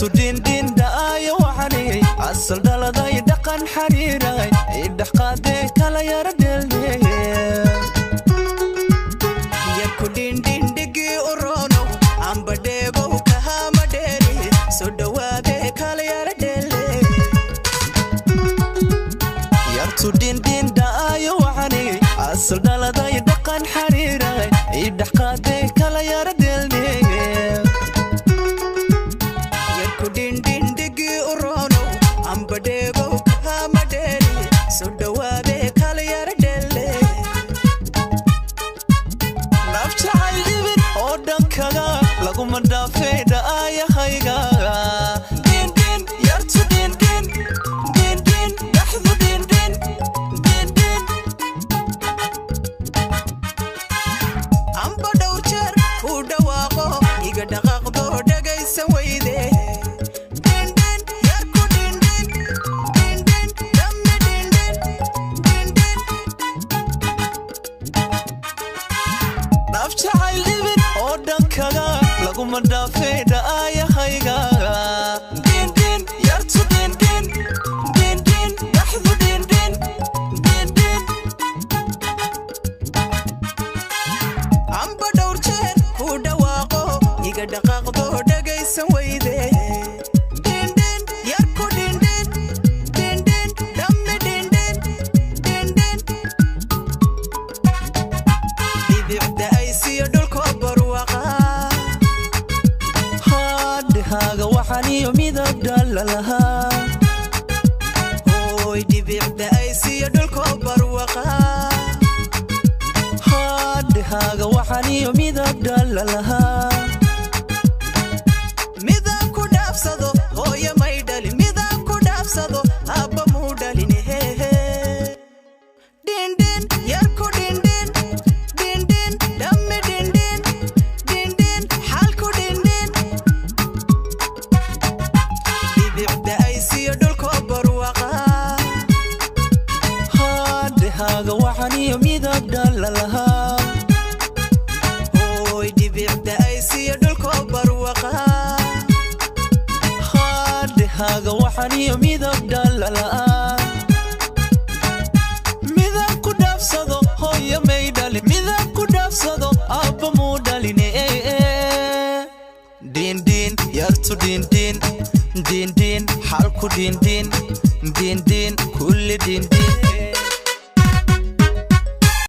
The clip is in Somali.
yartu din daayo waxani asal daladay dhaqan xariiray idhax qaadee kala yara dheelnee yarku din dhigi orono amba dheebo kahama dheeri soo dhawaadee kala yara dheelee yartu din daayo waxani asal daladay dhaqan xariiray idhax qaadee kala yara dheelnee Mandafeda ayahayga din yartu din dhaxdu din amba dhowrjeer ku dhawaaqo iga dhaqaaqdo dhagaysan weyde din yarku din dhamme din nafjacayl dhibin oo dhankaga mandafeda ayahayga din yartu din dhaxdu din amba dhowrjeer ku dhawaaqo iga dhaqaaqdo dhagaysan weyde din yarku din dhamme din dhibicda ay siyo dhulko barwaqa haga waxaniyo midab dhalalaha hoy dhibicda ay siyo dhulko barwaqa haga waxaniyo midab dhalalaha midab ku dhaafsado hooyo may dhalin midab ku dhaafsado abba muu dhalin din yarku din dhamme din xalku din dhibicda ay siyo dhulko barwaqa haga waxaniyo midab dhalalaha hoy dhibicda ay siyo dhulko barwaqa haga waxaniyo midab dhalalaha midab ku dhaafsado hooyo may dhalin midab ku dhaafsado abba muu dhalin din yartu din xalku din kulli din